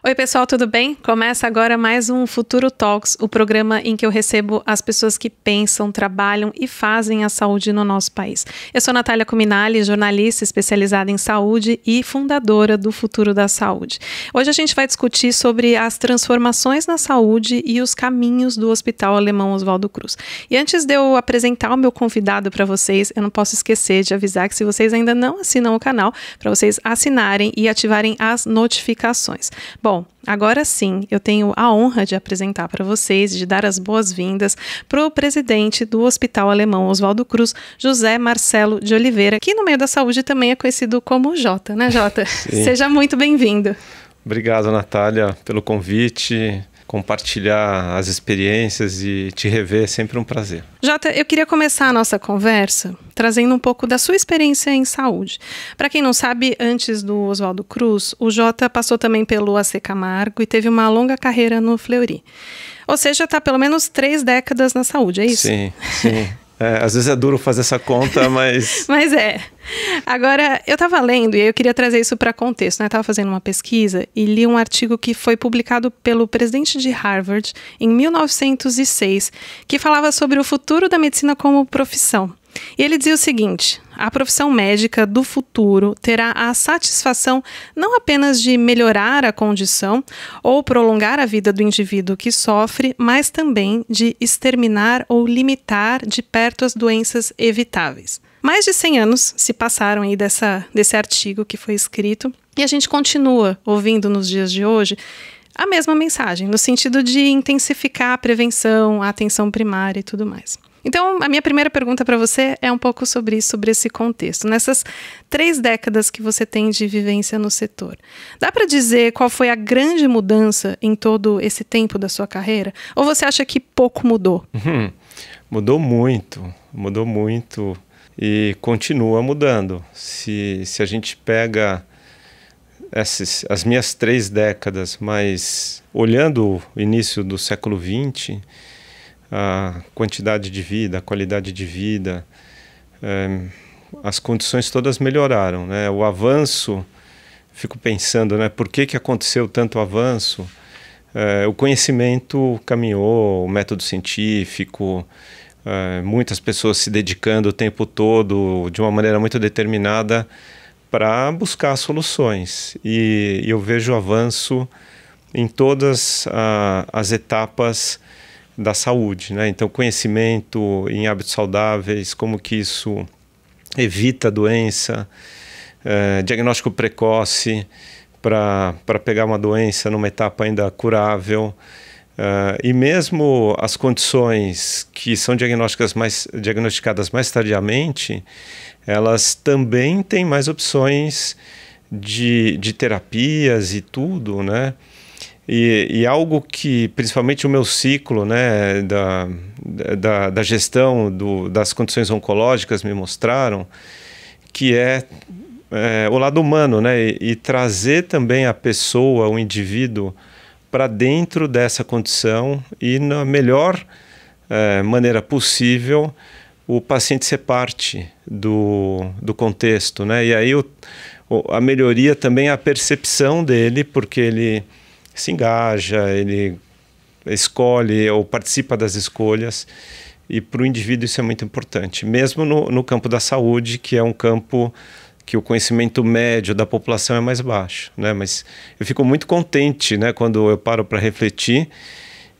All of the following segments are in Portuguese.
Oi pessoal, tudo bem? Começa agora mais um Futuro Talks, o programa em que eu recebo as pessoas que pensam, trabalham e fazem a saúde no nosso país. Eu sou Natália Cuminali, jornalista especializada em saúde e fundadora do Futuro da Saúde. Hoje a gente vai discutir sobre as transformações na saúde e os caminhos do Hospital Alemão Oswaldo Cruz. E antes de eu apresentar o meu convidado para vocês, eu não posso esquecer de avisar que se vocês ainda não assinam o canal, para vocês assinarem e ativarem as notificações. Bom, agora sim, eu tenho a honra de apresentar para vocês, de dar as boas-vindas para o presidente do Hospital Alemão Oswaldo Cruz, José Marcelo de Oliveira, que no meio da saúde também é conhecido como Jota, né, Jota? Sim. Seja muito bem-vindo. Obrigado, Natália, pelo convite. Compartilhar as experiências e te rever é sempre um prazer. Jota, eu queria começar a nossa conversa trazendo um pouco da sua experiência em saúde. Para quem não sabe, antes do Oswaldo Cruz, o Jota passou também pelo AC Camargo e teve uma longa carreira no Fleury. Ou seja, está pelo menos 3 décadas na saúde, é isso? Sim, sim. Às vezes é duro fazer essa conta, mas... Mas é. Agora, eu estava lendo e eu queria trazer isso para contexto, né? Estava fazendo uma pesquisa e li um artigo que foi publicado pelo presidente de Harvard em 1906, que falava sobre o futuro da medicina como profissão. E ele dizia o seguinte: a profissão médica do futuro terá a satisfação não apenas de melhorar a condição ou prolongar a vida do indivíduo que sofre, mas também de exterminar ou limitar de perto as doenças evitáveis. Mais de 100 anos se passaram aí desse artigo que foi escrito e a gente continua ouvindo nos dias de hoje a mesma mensagem, no sentido de intensificar a prevenção, a atenção primária e tudo mais. Então, a minha primeira pergunta para você é um pouco sobre isso, sobre esse contexto. Nessas 3 décadas que você tem de vivência no setor, dá para dizer qual foi a grande mudança em todo esse tempo da sua carreira? Ou você acha que pouco mudou? Mudou muito e continua mudando. Se a gente pega as minhas 3 décadas, mas olhando o início do século XX, a quantidade de vida, a qualidade de vida, as condições todas melhoraram, né? O avanço, fico pensando, né, por que aconteceu tanto avanço? O conhecimento caminhou, o método científico, muitas pessoas se dedicando o tempo todo de uma maneira muito determinada para buscar soluções. E eu vejo avanço em todas as etapas da saúde, né? Então, conhecimento em hábitos saudáveis, como que isso evita a doença, diagnóstico precoce para pegar uma doença numa etapa ainda curável, e mesmo as condições que são diagnosticadas mais tardiamente, elas também têm mais opções de terapias e tudo, né? E algo que, principalmente o meu ciclo, né, da gestão das condições oncológicas me mostraram, que é o lado humano, né, e trazer também a pessoa, o indivíduo, para dentro dessa condição e, na melhor maneira possível, o paciente ser parte do contexto, né? E aí a melhoria também é a percepção dele, porque ele se engaja, ele escolhe ou participa das escolhas, e para o indivíduo isso é muito importante, mesmo no campo da saúde, que é um campo que o conhecimento médio da população é mais baixo, né? Mas eu fico muito contente, né, quando eu paro para refletir,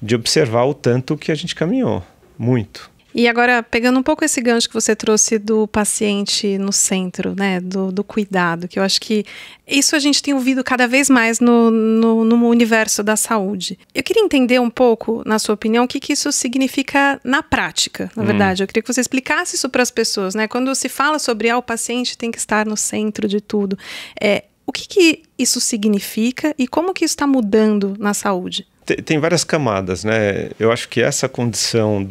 de observar o tanto que a gente caminhou, muito. E agora, pegando um pouco esse gancho que você trouxe do paciente no centro, né, do cuidado, que eu acho que isso a gente tem ouvido cada vez mais no universo da saúde. Eu queria entender um pouco, na sua opinião, o que isso significa na prática, na verdade. Eu queria que você explicasse isso para as pessoas, né? Quando se fala sobre o paciente tem que estar no centro de tudo, o que isso significa e como que isso está mudando na saúde? Tem várias camadas, né? Eu acho que essa condição,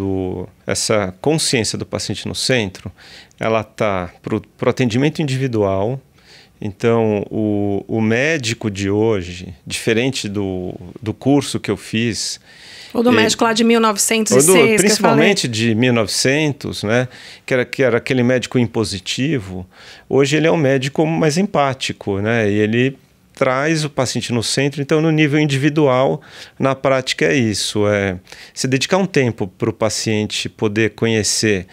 essa consciência do paciente no centro, ela está para o atendimento individual. Então, o médico de hoje, diferente do curso que eu fiz... Ou do médico lá de 1906, principalmente de 1900, né? Que era aquele médico impositivo. Hoje ele é um médico mais empático, né? E ele traz o paciente no centro. Então, no nível individual, na prática é isso, se dedicar um tempo para o paciente poder conhecer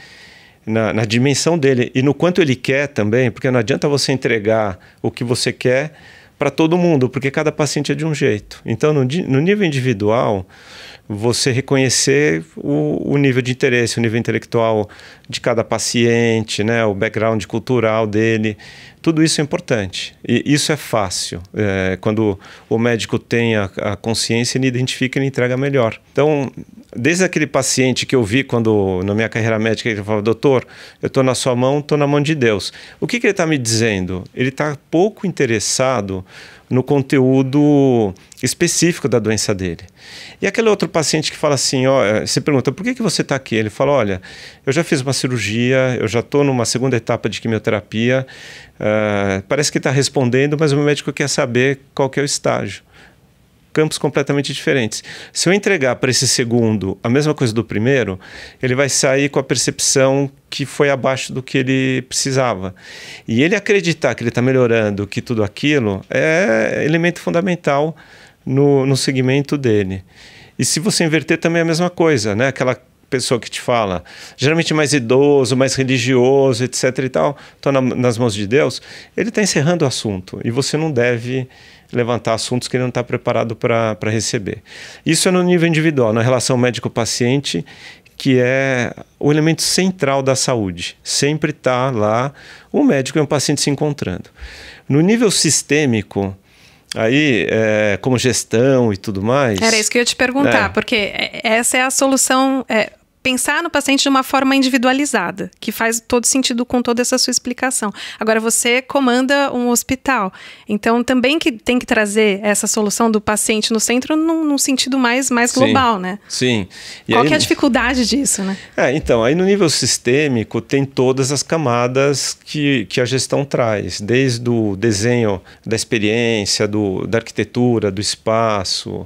na dimensão dele e no quanto ele quer também, porque não adianta você entregar o que você quer para todo mundo, porque cada paciente é de um jeito. Então, no nível individual, você reconhecer o nível de interesse, o nível intelectual de cada paciente, né, o background cultural dele, tudo isso é importante. E isso é fácil. Quando o médico tem a consciência, ele identifica e ele entrega melhor. Então, desde aquele paciente que eu vi quando, na minha carreira médica, ele falava, doutor, eu estou na sua mão, estou na mão de Deus. O que ele está me dizendo? Ele está pouco interessado no conteúdo específico da doença dele. E aquele outro paciente que fala assim, você pergunta, por que você está aqui? Ele fala, olha, eu já fiz uma cirurgia, eu já estou numa segunda etapa de quimioterapia, parece que está respondendo, mas o meu médico quer saber qual que é o estágio. Campos completamente diferentes. Se eu entregar para esse segundo a mesma coisa do primeiro, ele vai sair com a percepção que foi abaixo do que ele precisava. E ele acreditar que ele está melhorando, que tudo aquilo, é elemento fundamental no segmento dele. E se você inverter também é a mesma coisa, né? Aquela pessoa que te fala, geralmente mais idoso, mais religioso, etc. e tal, estou nas mãos de Deus, ele está encerrando o assunto e você não deve levantar assuntos que ele não está preparado para receber. Isso é no nível individual, na relação médico-paciente, que é o elemento central da saúde. Sempre está lá o médico e o paciente se encontrando. No nível sistêmico, aí, como gestão e tudo mais... Era isso que eu ia te perguntar, porque essa é a solução... pensar no paciente de uma forma individualizada, que faz todo sentido com toda essa sua explicação. Agora, você comanda um hospital, então também que tem que trazer essa solução do paciente no centro num sentido mais global, né? Sim. E qual que é a dificuldade disso, né? Então, aí no nível sistêmico tem todas as camadas que a gestão traz, desde o desenho da experiência, da arquitetura, do espaço,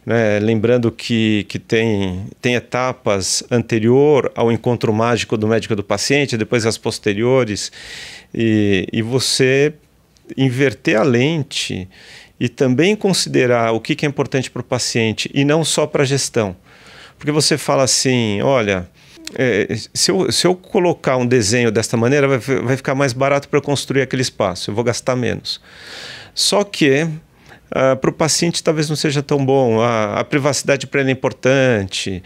né? Lembrando que tem etapas anterior ao encontro mágico do médico e do paciente, depois as posteriores, e você inverter a lente e também considerar o que é importante para o paciente e não só para a gestão. Porque você fala assim, olha, se eu colocar um desenho desta maneira, vai ficar mais barato para eu construir aquele espaço, eu vou gastar menos. Só que para o paciente talvez não seja tão bom, a privacidade para ele é importante,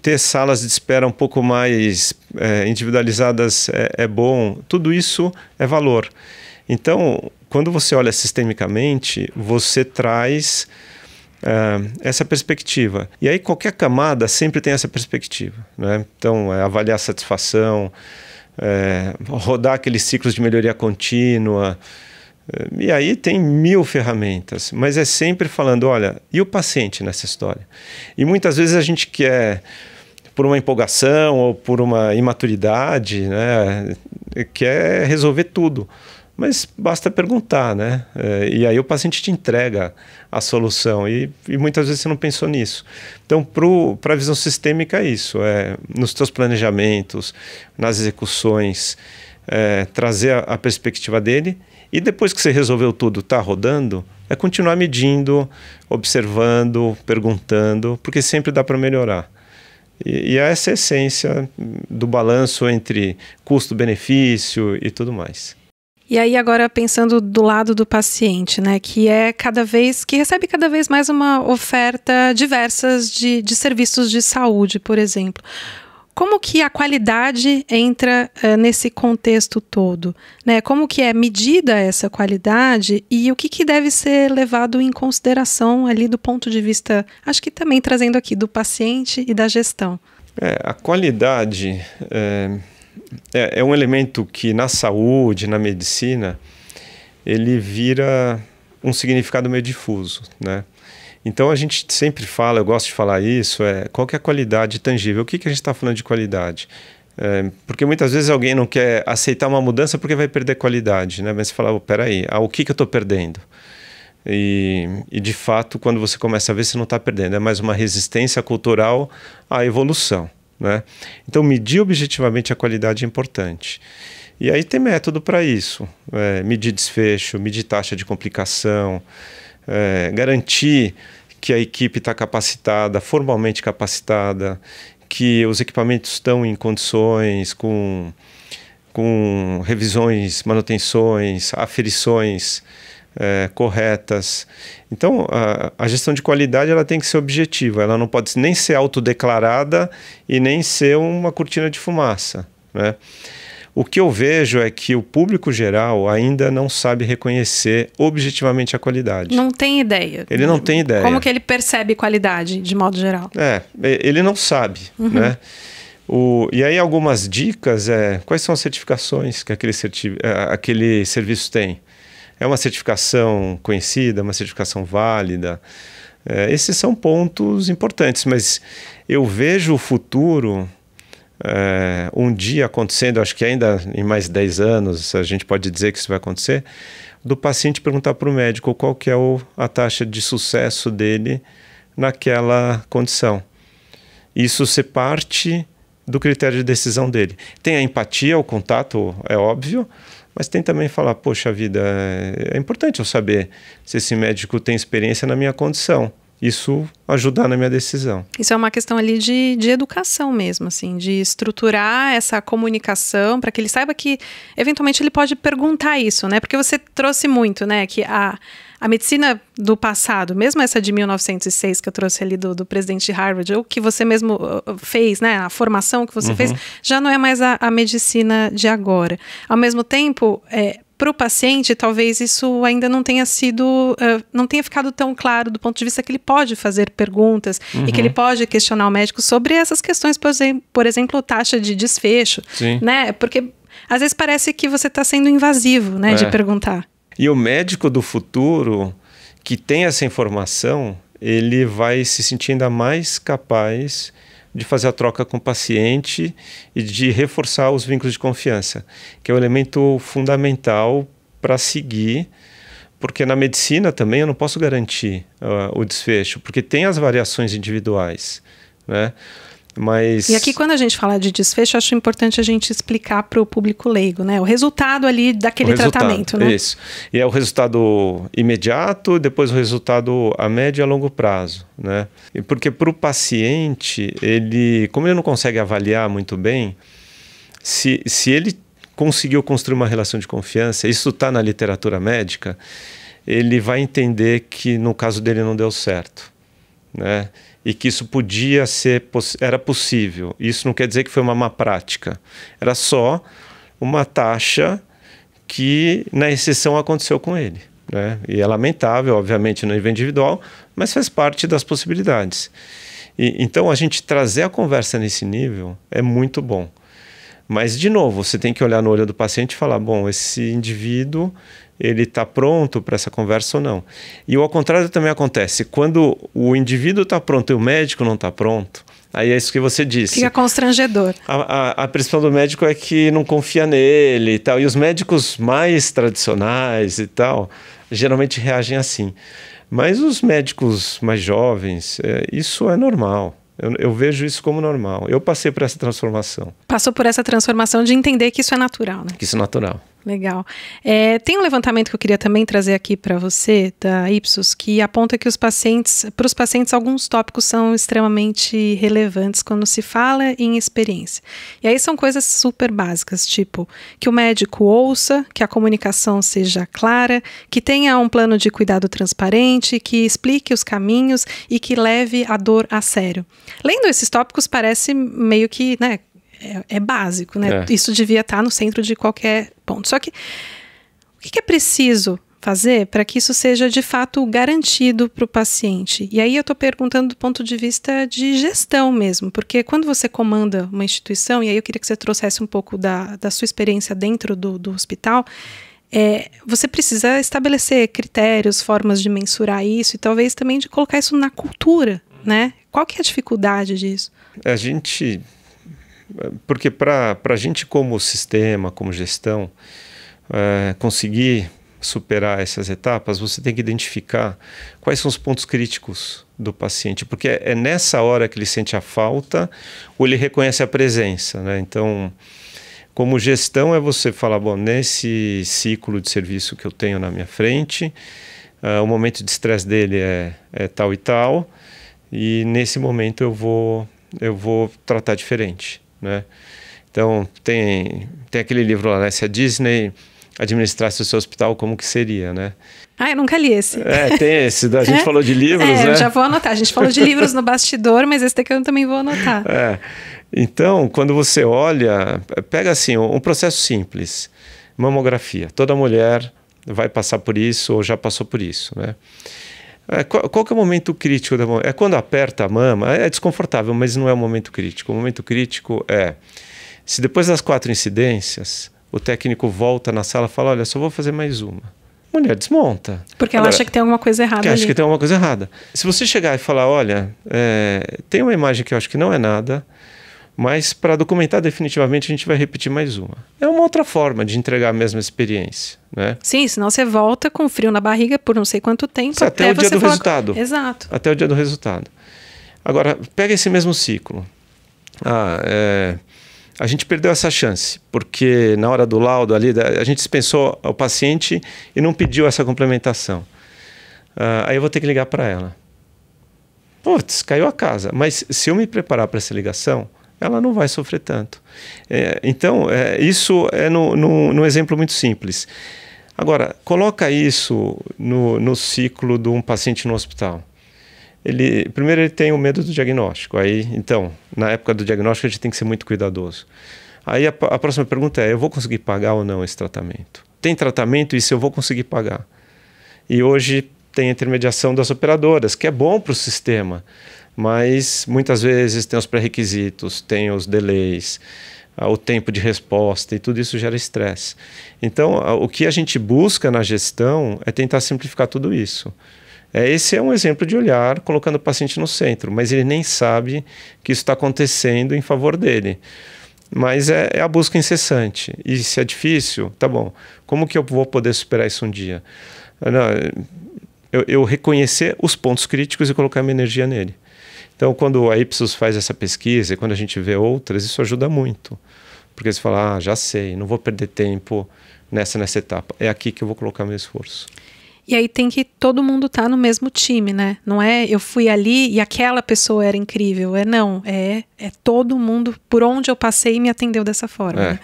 ter salas de espera um pouco mais individualizadas é bom, tudo isso é valor. Então, quando você olha sistemicamente, você traz essa perspectiva. E aí qualquer camada sempre tem essa perspectiva, né? Então, avaliar a satisfação, rodar aqueles ciclos de melhoria contínua. E aí tem 1000 ferramentas, mas é sempre falando, olha, e o paciente nessa história? E muitas vezes a gente quer, por uma empolgação ou por uma imaturidade, né, quer resolver tudo. Mas basta perguntar, né? E aí o paciente te entrega a solução e muitas vezes você não pensou nisso. Então, para a visão sistêmica é isso, nos teus planejamentos, nas execuções, trazer a perspectiva dele. E depois que você resolveu tudo, está rodando, é continuar medindo, observando, perguntando, porque sempre dá para melhorar. E essa é a essência do balanço entre custo-benefício e tudo mais. E aí agora pensando do lado do paciente, né, que recebe cada vez mais uma oferta diversas de serviços de saúde, por exemplo. Como que a qualidade entra nesse contexto todo, né? Como que é medida essa qualidade e o que deve ser levado em consideração ali do ponto de vista, acho que também trazendo aqui do paciente e da gestão? A qualidade é um elemento que na saúde, na medicina, ele vira um significado meio difuso, né? Então a gente sempre fala, eu gosto de falar isso, qual que é a qualidade tangível? O que a gente está falando de qualidade? Porque muitas vezes alguém não quer aceitar uma mudança porque vai perder qualidade, né? Mas você fala, peraí, o que eu estou perdendo? E de fato, quando você começa a ver, você não está perdendo, é mais uma resistência cultural à evolução, né? Então medir objetivamente a qualidade é importante. E aí tem método para isso, medir desfecho, medir taxa de complicação, garantir que a equipe está capacitada, formalmente capacitada, que os equipamentos estão em condições, com revisões, manutenções, aferições corretas. Então, a gestão de qualidade ela tem que ser objetiva, ela não pode nem ser autodeclarada e nem ser uma cortina de fumaça, né? O que eu vejo é que o público geral ainda não sabe reconhecer objetivamente a qualidade. Não tem ideia. Ele não tem ideia. Como que ele percebe qualidade, de modo geral? Ele não sabe, né? E aí algumas dicas quais são as certificações que aquele serviço tem? É uma certificação conhecida, uma certificação válida? Esses são pontos importantes, mas eu vejo o futuro um dia acontecendo, acho que ainda em mais 10 anos a gente pode dizer que isso vai acontecer, do paciente perguntar para o médico qual que é a taxa de sucesso dele naquela condição. Isso ser parte do critério de decisão dele. Tem a empatia, o contato, é óbvio, mas tem também falar, poxa vida, é importante eu saber se esse médico tem experiência na minha condição. Isso ajudar na minha decisão. Isso é uma questão ali de educação mesmo, assim, de estruturar essa comunicação para que ele saiba que, eventualmente, ele pode perguntar isso, né? Porque você trouxe muito, né, que a medicina do passado, mesmo essa de 1906 que eu trouxe ali do presidente de Harvard, ou que você mesmo fez, né, a formação que você fez, já não é mais a medicina de agora. Ao mesmo tempo, para o paciente, talvez isso ainda não tenha sido, não tenha ficado tão claro do ponto de vista que ele pode fazer perguntas e que ele pode questionar o médico sobre essas questões, por exemplo, taxa de desfecho, né? Porque às vezes parece que você está sendo invasivo, né, de perguntar. E o médico do futuro que tem essa informação, ele vai se sentir ainda mais capaz de fazer a troca com o paciente e de reforçar os vínculos de confiança, que é um elemento fundamental para seguir, porque na medicina também eu não posso garantir o desfecho, porque tem as variações individuais, né? Mas... E aqui, quando a gente fala de desfecho, acho importante a gente explicar para o público leigo, né? O resultado ali daquele tratamento, né? Isso. E é o resultado imediato, depois o resultado a médio e a longo prazo, né? E porque para o paciente, como ele não consegue avaliar muito bem, se ele conseguiu construir uma relação de confiança, isso está na literatura médica, ele vai entender que no caso dele não deu certo, né? E que isso era possível. Isso não quer dizer que foi uma má prática. Era só uma taxa que, na exceção, aconteceu com ele, né? E é lamentável, obviamente, no nível individual, mas faz parte das possibilidades. Então, a gente trazer a conversa nesse nível é muito bom. Mas, de novo, você tem que olhar no olho do paciente e falar, bom, esse indivíduo, ele está pronto para essa conversa ou não. E o ao contrário também acontece. Quando o indivíduo está pronto e o médico não está pronto, aí é isso que você disse. Fica constrangedor. A percepção do médico é que não confia nele e tal. E os médicos mais tradicionais e tal, geralmente reagem assim. Mas os médicos mais jovens, isso é normal. Eu vejo isso como normal. Eu passei por essa transformação. Passou por essa transformação de entender que isso é natural, né? Que isso é natural. Legal. Tem um levantamento que eu queria também trazer aqui para você, da Ipsos, que aponta que para os pacientes, alguns tópicos são extremamente relevantes quando se fala em experiência. E aí são coisas super básicas, tipo que o médico ouça, que a comunicação seja clara, que tenha um plano de cuidado transparente, que explique os caminhos e que leve a dor a sério. Lendo esses tópicos parece meio que, né, é básico, né? Isso devia estar no centro de qualquer ponto. Só que o que é preciso fazer para que isso seja de fato garantido para o paciente? E aí eu estou perguntando do ponto de vista de gestão mesmo, porque quando você comanda uma instituição, e aí eu queria que você trouxesse um pouco da sua experiência dentro do hospital, você precisa estabelecer critérios, formas de mensurar isso e talvez também de colocar isso na cultura, né? Qual que é a dificuldade disso? Porque para a gente como sistema, como gestão, conseguir superar essas etapas, você tem que identificar quais são os pontos críticos do paciente, porque é nessa hora que ele sente a falta ou ele reconhece a presença, né? Então, Como gestão é você falar, bom, nesse ciclo de serviço que eu tenho na minha frente, o momento de estresse dele é tal e tal, e nesse momento eu vou tratar diferente, né? Então, tem aquele livro lá, né? Se a Disney administrasse o seu hospital, como que seria, né? Eu nunca li esse. Tem esse. A gente falou de livros, né? Eu já vou anotar. A gente falou de livros no bastidor, mas esse daqui eu também vou anotar. Então, quando você olha, pega assim, um processo simples. Mamografia. Toda mulher vai passar por isso ou já passou por isso, né? Qual que é o momento crítico da mama? É quando aperta a mama, é desconfortável, mas não é o momento crítico. O momento crítico é se depois das 4 incidências, o técnico volta na sala e fala, olha, só vou fazer mais uma. A mulher desmonta. Porque ela acha que tem alguma coisa errada ali. Acha que tem alguma coisa errada. Se você chegar e falar, olha, tem uma imagem que eu acho que não é nada, mas para documentar definitivamente a gente vai repetir mais uma. É uma outra forma de entregar a mesma experiência, né? Sim, senão você volta com frio na barriga por não sei quanto tempo. Até o dia do resultado. Exato. Até o dia do resultado. Agora, pega esse mesmo ciclo. A gente perdeu essa chance, porque na hora do laudo ali, a gente dispensou o paciente e não pediu essa complementação. Aí eu vou ter que ligar para ela. Putz, caiu a casa. Mas se eu me preparar para essa ligação, ela não vai sofrer tanto. Então, isso é no exemplo muito simples. Agora, coloca isso no ciclo de um paciente no hospital. Primeiro ele tem o medo do diagnóstico. Então, na época do diagnóstico, a gente tem que ser muito cuidadoso. Aí a próxima pergunta eu vou conseguir pagar ou não esse tratamento? Tem tratamento e se eu vou conseguir pagar? E hoje tem a intermediação das operadoras, que é bom para o sistema, mas muitas vezes tem os pré-requisitos, tem os delays, o tempo de resposta e tudo isso gera estresse. Então, o que a gente busca na gestão é tentar simplificar tudo isso. Esse é um exemplo de olhar colocando o paciente no centro, mas ele nem sabe que isso está acontecendo em favor dele. Mas é a busca incessante. E se é difícil, tá bom, como que eu vou poder superar isso um dia? Eu reconhecer os pontos críticos e colocar minha energia nele. Então, quando a Ipsos faz essa pesquisa e quando a gente vê outras, isso ajuda muito. Porque você fala, já sei, não vou perder tempo nessa etapa. É aqui que eu vou colocar meu esforço. E aí tem que todo mundo estar no mesmo time, né? Não é eu fui ali e aquela pessoa era incrível. Não. É todo mundo, por onde eu passei, me atendeu dessa forma. Né?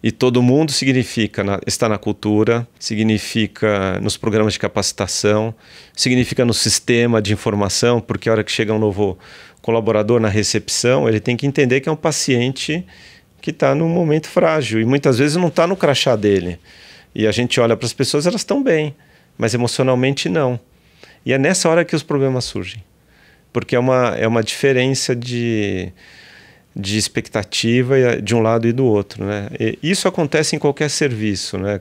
E todo mundo significa está na cultura, significa nos programas de capacitação, significa no sistema de informação, porque a hora que chega um novo colaborador na recepção, ele tem que entender que é um paciente que está num momento frágil e muitas vezes não está no crachá dele. E a gente olha para as pessoas, elas estão bem, mas emocionalmente não. E é nessa hora que os problemas surgem, porque é uma diferença de expectativa de um lado e do outro, né? E isso acontece em qualquer serviço, né?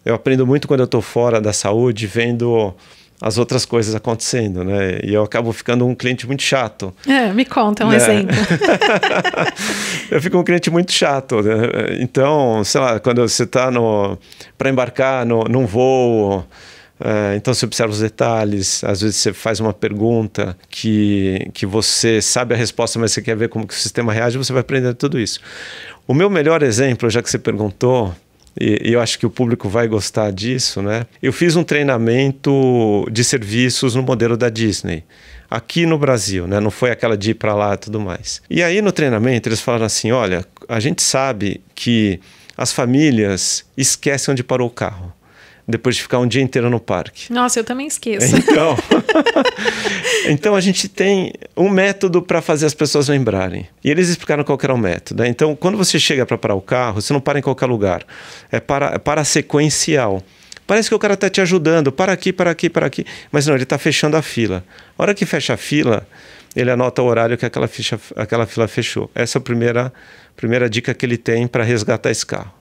Eu aprendo muito quando eu estou fora da saúde, vendo as outras coisas acontecendo, né? E eu acabo ficando um cliente muito chato. Me conta um exemplo. Eu fico um cliente muito chato, né? Então, sei lá, quando você está para embarcar num voo, então você observa os detalhes, às vezes você faz uma pergunta que você sabe a resposta, mas você quer ver como que o sistema reage, você vai aprender tudo isso. O meu melhor exemplo, já que você perguntou, e eu acho que o público vai gostar disso, né? Eu fiz um treinamento de serviços no modelo da Disney, aqui no Brasil, né? Não foi aquela de ir para lá e tudo mais. E aí no treinamento eles falaram assim, olha, a gente sabe que as famílias esquecem onde parou o carro, depois de ficar um dia inteiro no parque. Nossa, eu também esqueço. Então a gente tem um método para fazer as pessoas lembrarem. E eles explicaram qual que era o método. Então, quando você chega para parar o carro, você não para em qualquer lugar. É para sequencial. Parece que o cara está te ajudando. Para aqui, para aqui, para aqui. Mas não, ele está fechando a fila. A hora que fecha a fila, ele anota o horário que aquela fila fechou. Essa é a primeira dica que ele tem para resgatar esse carro.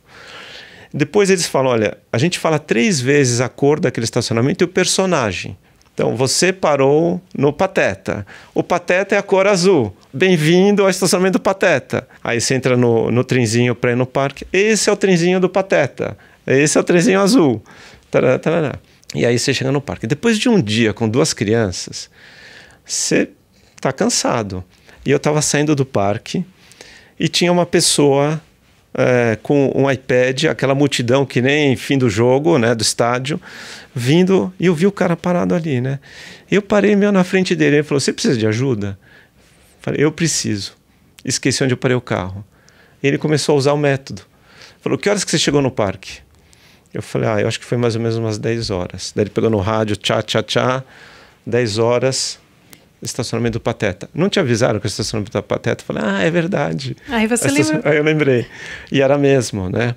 Depois eles falam, olha, a gente fala 3 vezes a cor daquele estacionamento e o personagem. Então, você parou no Pateta. O Pateta é a cor azul. Bem-vindo ao estacionamento do Pateta. Aí você entra no trenzinho para ir no parque. Esse é o trenzinho do Pateta. Esse é o trenzinho azul. Tarará, tarará. E aí você chega no parque. Depois de um dia com 2 crianças, você está cansado. E eu estava saindo do parque e tinha uma pessoa com um iPad, aquela multidão que nem fim do jogo, né, do estádio, vindo, e eu vi o cara parado ali, né? Eu parei meio na frente dele, ele falou, você precisa de ajuda? Eu falei, eu preciso. Esqueci onde eu parei o carro. E ele começou a usar o método. Falou, que horas que você chegou no parque? Eu falei, eu acho que foi mais ou menos umas 10 horas. Daí ele pegou no rádio, tchá, 10 horas, estacionamento do Pateta. Não te avisaram que o estacionamento do Pateta? Eu falei, é verdade. Aí você lembrou. Aí eu lembrei. E era mesmo, né?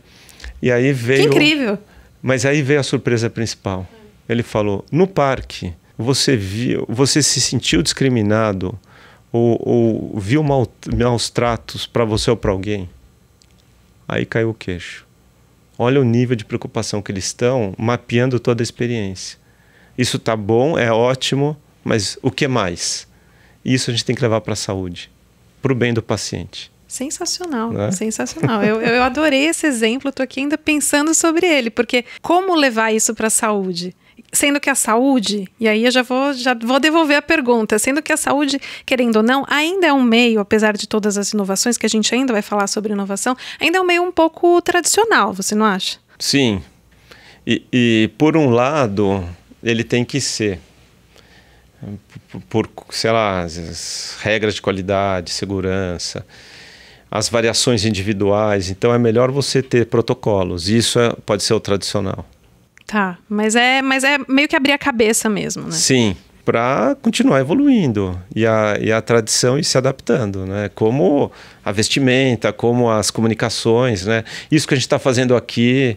E aí veio... Que incrível! Mas aí veio a surpresa principal. Ele falou, no parque, você se sentiu discriminado ou viu maus tratos para você ou para alguém? Aí caiu o queixo. Olha o nível de preocupação que eles estão mapeando toda a experiência. Isso tá bom, é ótimo, mas o que mais? Isso a gente tem que levar para a saúde, para o bem do paciente. Sensacional, sensacional. Eu adorei esse exemplo, estou aqui ainda pensando sobre ele, porque como levar isso para a saúde? Sendo que a saúde, e aí eu já vou devolver a pergunta, sendo que a saúde, querendo ou não, ainda é um meio, apesar de todas as inovações, que a gente ainda vai falar sobre inovação, ainda é um meio um pouco tradicional, você não acha? Sim, e por um lado, ele tem que ser, por sei lá, as regras de qualidade, segurança, as variações individuais, então é melhor você ter protocolos, isso pode ser o tradicional. Tá, mas é meio que abrir a cabeça mesmo, né? Sim, para continuar evoluindo e a tradição ir se adaptando, né? Como a vestimenta, como as comunicações, né? Isso que a gente está fazendo aqui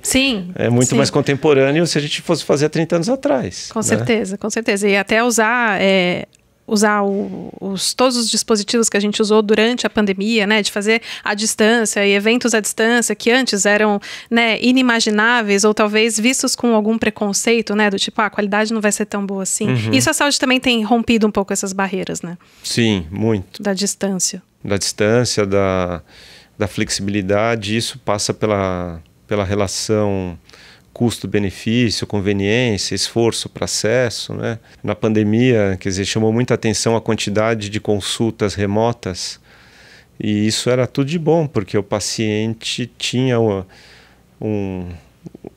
é muito mais contemporâneo se a gente fosse fazer há 30 anos atrás. Com certeza, com certeza. E até usar todos os dispositivos que a gente usou durante a pandemia, né, de fazer à distância e eventos à distância que antes eram, né, inimagináveis ou talvez vistos com algum preconceito, né, do tipo, a qualidade não vai ser tão boa assim. Isso a saúde também tem rompido um pouco essas barreiras, né? Sim, muito. Da distância. Da distância, da flexibilidade, isso passa pela relação custo-benefício, conveniência, esforço para acesso, né? Na pandemia, quer dizer, chamou muita atenção a quantidade de consultas remotas e isso era tudo de bom, porque o paciente tinha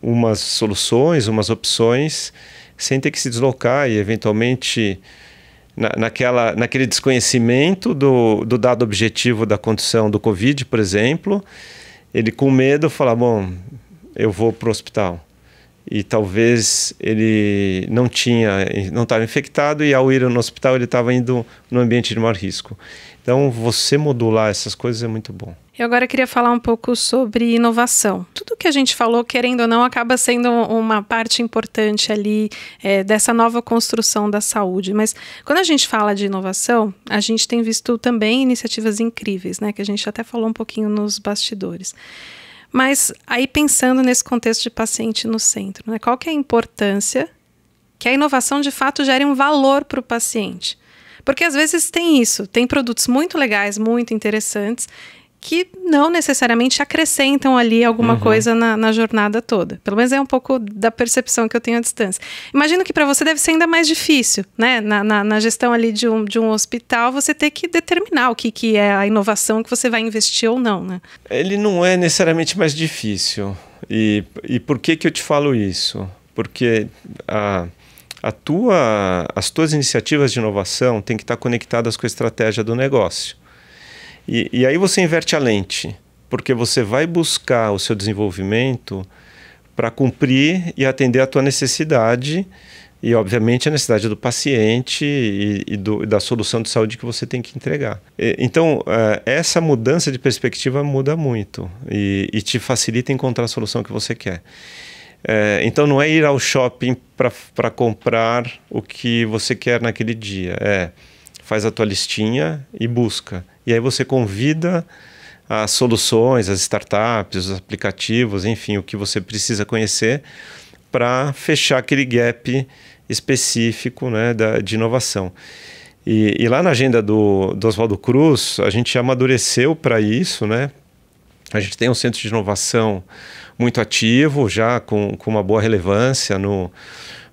umas soluções, umas opções, sem ter que se deslocar e, eventualmente, naquele desconhecimento do dado objetivo da condição do Covid, por exemplo, ele com medo fala, bom, eu vou para o hospital. E talvez ele não estava infectado e ao ir no hospital ele estava indo no ambiente de maior risco. Então, você modular essas coisas é muito bom. Eu agora queria falar um pouco sobre inovação. Tudo que a gente falou, querendo ou não, acaba sendo uma parte importante ali dessa nova construção da saúde. Mas quando a gente fala de inovação, a gente tem visto também iniciativas incríveis, né? Que a gente até falou um pouquinho nos bastidores. Mas aí pensando nesse contexto de paciente no centro, né? Qual que é a importância que a inovação de fato gere um valor para o paciente? Porque às vezes tem isso, tem produtos muito legais, muito interessantes, que não necessariamente acrescentam ali alguma coisa na jornada toda. Pelo menos é um pouco da percepção que eu tenho à distância. Imagino que para você deve ser ainda mais difícil, né? Na gestão ali de um hospital, você ter que determinar o que é a inovação que você vai investir ou não, né? Ele não é necessariamente mais difícil. E por que eu te falo isso? Porque as tuas iniciativas de inovação têm que estar conectadas com a estratégia do negócio. E aí você inverte a lente, porque você vai buscar o seu desenvolvimento para cumprir e atender a tua necessidade e, obviamente, a necessidade do paciente e da solução de saúde que você tem que entregar. Então, essa mudança de perspectiva muda muito e te facilita encontrar a solução que você quer. Então, não é ir ao shopping para comprar o que você quer naquele dia. Faz a tua listinha e busca. E aí você convida as soluções, as startups, os aplicativos, enfim, o que você precisa conhecer para fechar aquele gap específico, né, de inovação. E lá na agenda do Oswaldo Cruz, a gente amadureceu para isso, né? A gente tem um centro de inovação muito ativo, já com uma boa relevância no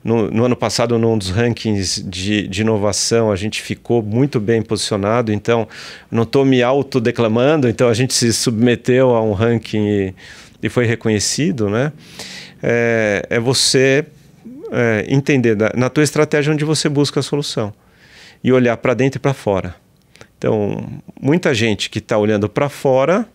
No ano passado, num dos rankings de inovação, a gente ficou muito bem posicionado, então não estou me autodeclamando, então a gente se submeteu a um ranking e foi reconhecido, né? É você entender na tua estratégia onde você busca a solução e olhar para dentro e para fora. Então, muita gente que está olhando para fora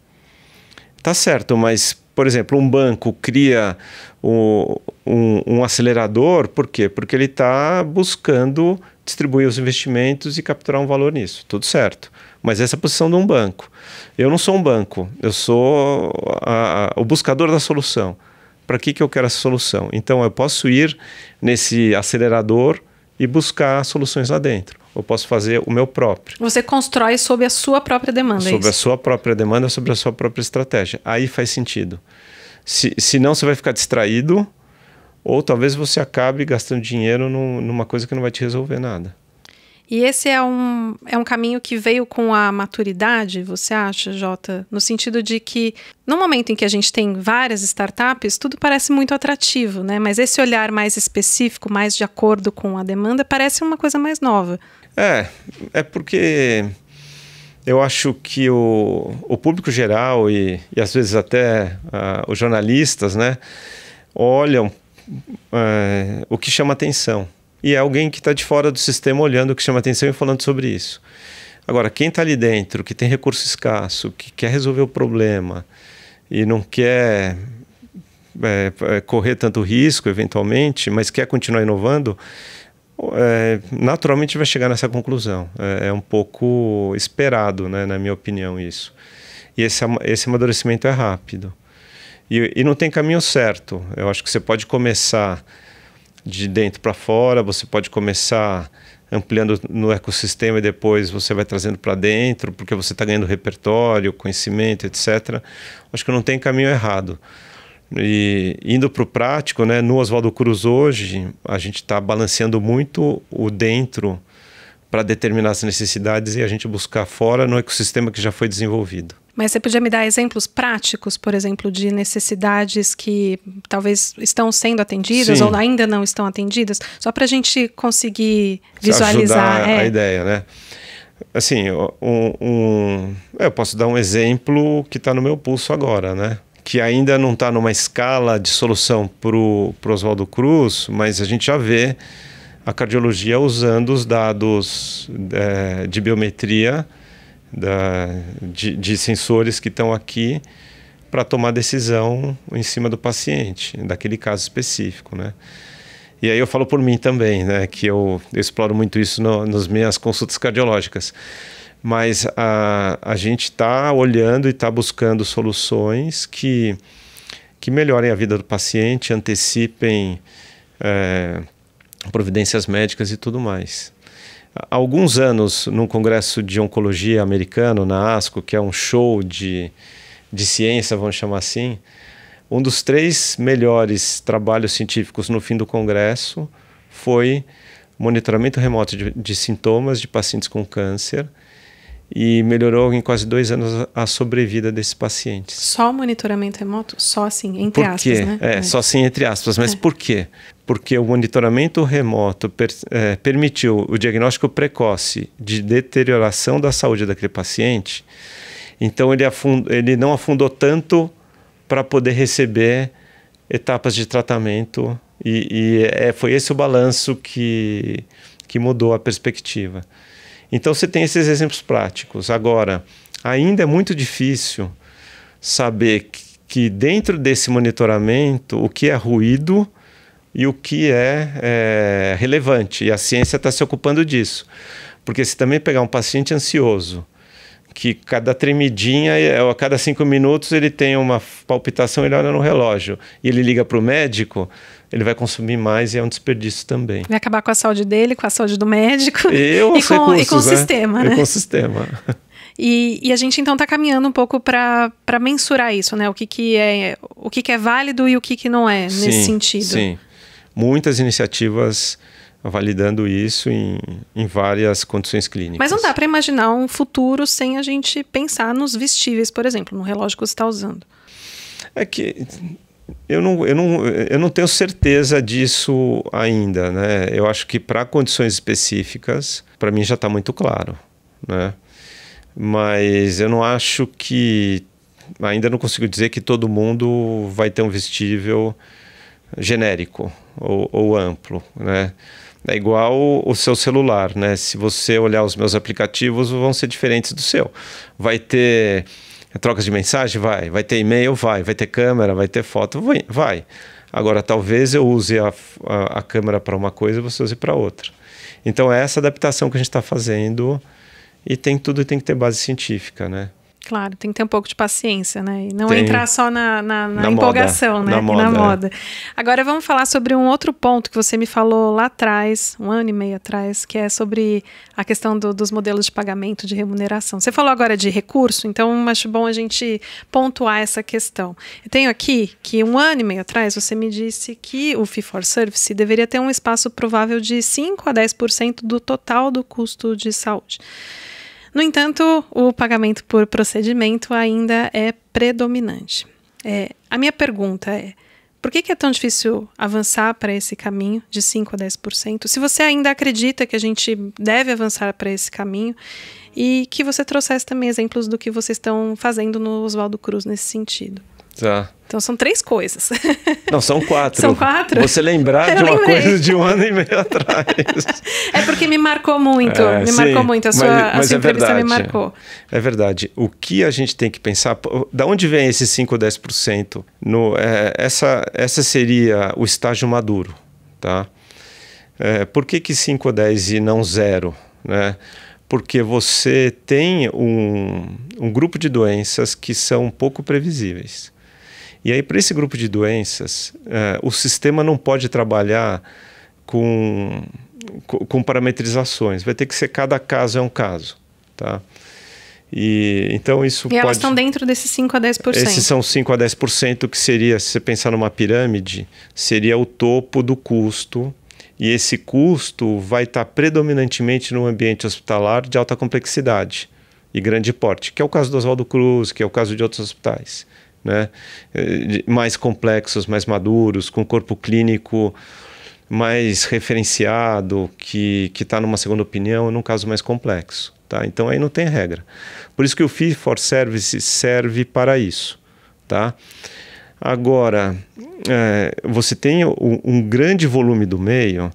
está certo, mas, por exemplo, um banco cria um acelerador, por quê? Porque ele está buscando distribuir os investimentos e capturar um valor nisso. Tudo certo. Mas essa é a posição de um banco. Eu não sou um banco, eu sou o buscador da solução. Para que eu quero essa solução? Então, eu posso ir nesse acelerador e buscar soluções lá dentro. Eu posso fazer o meu próprio. Você constrói sob a sua própria demanda. Sobre a sua própria demanda, sobre a sua própria estratégia. Aí faz sentido. Senão você vai ficar distraído, ou talvez você acabe gastando dinheiro numa coisa que não vai te resolver nada. E esse é um caminho que veio com a maturidade, você acha, Jota? No sentido de que, no momento em que a gente tem várias startups, tudo parece muito atrativo, né? Mas esse olhar mais específico, mais de acordo com a demanda, parece uma coisa mais nova. É porque eu acho que o público geral e às vezes até os jornalistas, né, olham o que chama atenção. E é alguém que está de fora do sistema olhando o que chama atenção e falando sobre isso. Agora, quem está ali dentro, que tem recurso escasso, que quer resolver o problema e não quer correr tanto risco, eventualmente, mas quer continuar inovando, naturalmente vai chegar nessa conclusão. É um pouco esperado, né, na minha opinião, isso. E esse amadurecimento é rápido. E não tem caminho certo. Eu acho que você pode começar de dentro para fora, você pode começar ampliando no ecossistema e depois você vai trazendo para dentro, porque você está ganhando repertório, conhecimento, etc. Acho que não tem caminho errado. E indo para o prático, né, no Oswaldo Cruz hoje, a gente está balanceando muito o dentro para determinar as necessidades e a gente buscar fora no ecossistema que já foi desenvolvido. Mas você podia me dar exemplos práticos, por exemplo, de necessidades que talvez estão sendo atendidas ou ainda não estão atendidas? Só para a gente conseguir visualizar. Ajudar a ideia, né? Assim, eu posso dar um exemplo que está no meu pulso agora, né? Que ainda não está numa escala de solução para o Oswaldo Cruz, mas a gente já vê a cardiologia usando os dados de biometria de sensores que estão aqui para tomar decisão em cima do paciente, daquele caso específico, né? E aí eu falo por mim também, né? Que eu exploro muito isso nas minhas consultas cardiológicas. Mas a gente está olhando e está buscando soluções que melhorem a vida do paciente, antecipem providências médicas e tudo mais. Há alguns anos, num congresso de oncologia americano, na ASCO, que é um show de ciência, vamos chamar assim, um dos 3 melhores trabalhos científicos no fim do congresso foi monitoramento remoto de sintomas de pacientes com câncer e melhorou em quase 2 anos a sobrevida desses pacientes. Só monitoramento remoto? Só assim, entre aspas, né? Só assim, entre aspas. Mas por quê? Porque o monitoramento remoto permitiu o diagnóstico precoce de deterioração da saúde daquele paciente. Então, ele não afundou tanto para poder receber etapas de tratamento. Foi esse o balanço que mudou a perspectiva. Então, você tem esses exemplos práticos. Agora, ainda é muito difícil saber que dentro desse monitoramento, o que é ruído e o que é relevante. E a ciência está se ocupando disso. Porque se também pegar um paciente ansioso, que cada tremidinha, a cada 5 minutos ele tem uma palpitação, ele olha no relógio e ele liga para o médico, ele vai consumir mais e é um desperdício também. Vai acabar com a saúde dele, com a saúde do médico e com o sistema, né? E com o sistema. E a gente então está caminhando um pouco para mensurar isso, né? O que é válido e o que não é, nesse sentido. Sim, muitas iniciativas validando isso em várias condições clínicas. Mas não dá para imaginar um futuro sem a gente pensar nos vestíveis, por exemplo, no relógio que você está usando. É que eu não tenho certeza disso ainda, né? Eu acho que para condições específicas, para mim já está muito claro, né? Mas eu não acho que... Ainda não consigo dizer que todo mundo vai ter um vestível genérico ou amplo, né? É igual o seu celular, né? Se você olhar os meus aplicativos, vão ser diferentes do seu. Vai ter trocas de mensagem? Vai ter e-mail? Vai ter câmera? Vai ter foto? Vai. Agora, talvez eu use a câmera para uma coisa e você use para outra. Então, é essa adaptação que a gente está fazendo e tem que ter base científica, né? Claro, tem que ter um pouco de paciência, né? E não entrar só na empolgação, moda, né? Na moda. Agora vamos falar sobre um outro ponto que você me falou lá atrás, 1 ano e meio atrás, que é sobre a questão dos modelos de pagamento, de remuneração. Você falou agora de recurso, então acho bom a gente pontuar essa questão. Eu tenho aqui que 1 ano e meio atrás você me disse que o Fee for Service deveria ter um espaço provável de 5 a 10% do total do custo de saúde. No entanto, o pagamento por procedimento ainda é predominante. A minha pergunta é, por que é tão difícil avançar para esse caminho de 5 a 10%? Se você ainda acredita que a gente deve avançar para esse caminho e que você trouxesse também exemplos do que vocês estão fazendo no Oswaldo Cruz nesse sentido. Tá. Então são 3 coisas. Não, são 4. São 4? Você lembrar de uma coisa de 1 ano e meio atrás. É porque me marcou muito. Marcou muito. A sua entrevista me marcou. É verdade. O que a gente tem que pensar... Da onde vem esses 5 ou 10%? Essa seria o estágio maduro. Tá? Por que 5 ou 10 e não 0? Né? Porque você tem um grupo de doenças que são pouco previsíveis. E aí, para esse grupo de doenças, o sistema não pode trabalhar com parametrizações. Vai ter que ser cada caso é um caso. Tá? Então isso e elas estão dentro desses 5 a 10%. Esses são 5 a 10% que seria, se você pensar numa pirâmide, seria o topo do custo. E esse custo vai estar predominantemente no ambiente hospitalar de alta complexidade e grande porte, que é o caso do Oswaldo Cruz, que é o caso de outros hospitais. Né? Mais complexos, mais maduros, com corpo clínico mais referenciado, que está numa segunda opinião, num caso mais complexo. Tá? Então aí não tem regra. Por isso que o Fee for Service serve para isso. Tá? Agora, você tem um grande volume do meio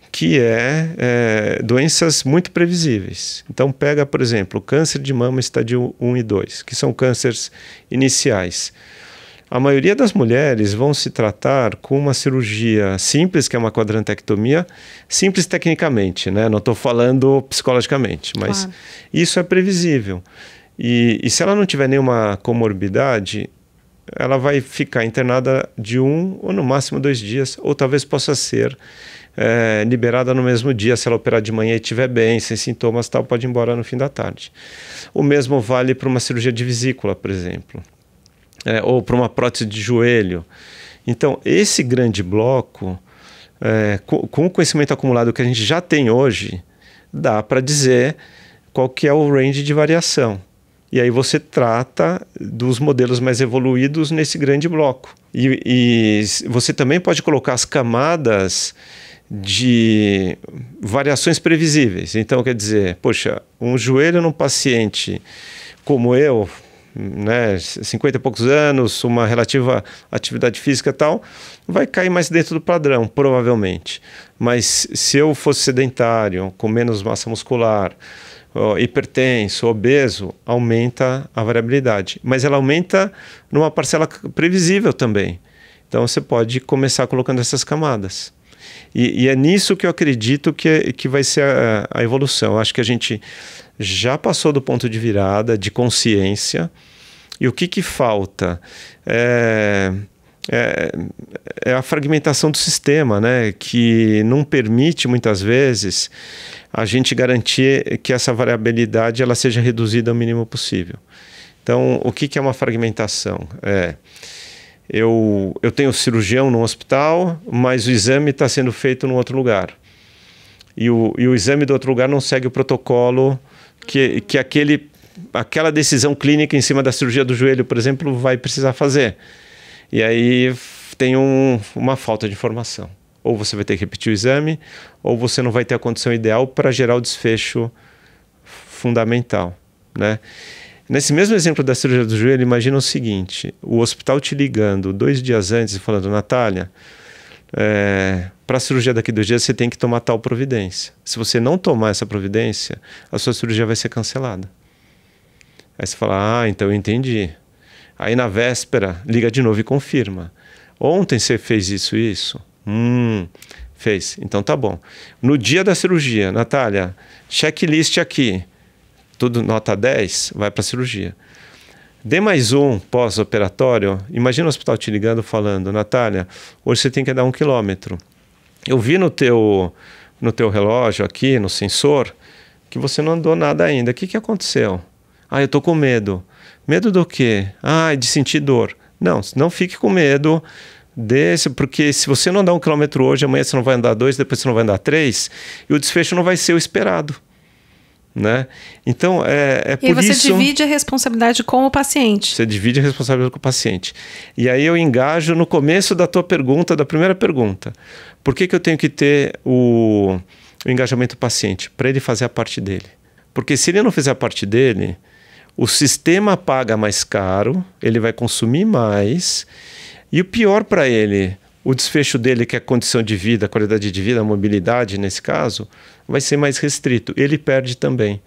que é doenças muito previsíveis. Então pega, por exemplo, o câncer de mama estádio 1 e 2, que são cânceres iniciais. A maioria das mulheres vão se tratar com uma cirurgia simples, que é uma quadrantectomia, simples tecnicamente, né? Não estou falando psicologicamente, mas claro, isso é previsível. E se ela não tiver nenhuma comorbidade, ela vai ficar internada de 1 ou no máximo 2 dias, ou talvez possa ser liberada no mesmo dia. Se ela operar de manhã e estiver bem, sem sintomas, tal, pode ir embora no fim da tarde. O mesmo vale para uma cirurgia de vesícula, por exemplo, ou para uma prótese de joelho. Então, esse grande bloco, com o conhecimento acumulado que a gente já tem hoje, dá para dizer qual que é o range de variação. E aí você trata dos modelos mais evoluídos nesse grande bloco. E você também pode colocar as camadas de variações previsíveis. Então, quer dizer, poxa, um joelho num paciente como eu, né, 50 e poucos anos, uma relativa atividade física e tal, vai cair mais dentro do padrão, provavelmente. Mas se eu fosse sedentário, com menos massa muscular, hipertenso, obeso, aumenta a variabilidade. Mas ela aumenta numa parcela previsível também. Então você pode começar colocando essas camadas. E é nisso que eu acredito que vai ser a evolução. Eu acho que a gente já passou do ponto de virada, de consciência. E o que falta? É a fragmentação do sistema, né? Que não permite, muitas vezes, a gente garantir que essa variabilidade ela seja reduzida ao mínimo possível. Então, o que é uma fragmentação? Eu tenho cirurgião no hospital, mas o exame está sendo feito em outro lugar. E o exame do outro lugar não segue o protocolo que aquela decisão clínica em cima da cirurgia do joelho, por exemplo, vai precisar fazer. E aí tem uma falta de informação. Ou você vai ter que repetir o exame, ou você não vai ter a condição ideal para gerar o desfecho fundamental, né? Nesse mesmo exemplo da cirurgia do joelho, imagina o seguinte: o hospital te ligando 2 dias antes e falando, Natália, para a cirurgia daqui 2 dias você tem que tomar tal providência. Se você não tomar essa providência, a sua cirurgia vai ser cancelada. Aí você fala, então eu entendi. Aí na véspera, liga de novo e confirma. Ontem você fez isso? Fez. Então tá bom. No dia da cirurgia, Natália, checklist aqui. Tudo nota 10, vai para a cirurgia. D+1 pós-operatório, imagina o hospital te ligando falando, Natália, hoje você tem que andar 1 quilômetro. Eu vi no teu relógio aqui, no sensor, que você não andou nada ainda. O que aconteceu? Eu tô com medo. Medo do quê? De sentir dor. Não fique com medo desse, porque se você não andar 1 quilômetro hoje, amanhã você não vai andar 2, depois você não vai andar 3, e o desfecho não vai ser o esperado. Né? Então, por isso... E você divide a responsabilidade com o paciente. Você divide a responsabilidade com o paciente. E aí eu engajo no começo da tua pergunta, da primeira pergunta. Por que eu tenho que ter o engajamento do paciente? Para ele fazer a parte dele. Porque se ele não fizer a parte dele, o sistema paga mais caro, ele vai consumir mais, e o pior para ele, o desfecho dele, que é a condição de vida, a qualidade de vida, a mobilidade, nesse caso, vai ser mais restrito. Ele perde também.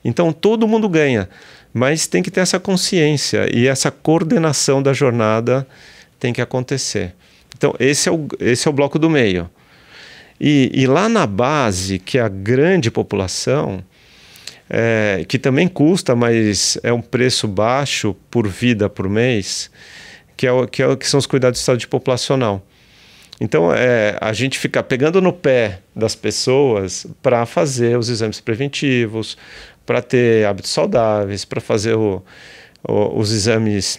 Então, todo mundo ganha, mas tem que ter essa consciência e essa coordenação da jornada tem que acontecer. Então, esse é o bloco do meio. E lá na base, que é a grande população, que também custa, mas é um preço baixo por vida por mês, que são os cuidados de saúde populacional. Então, a gente fica pegando no pé das pessoas para fazer os exames preventivos, para ter hábitos saudáveis, para fazer os exames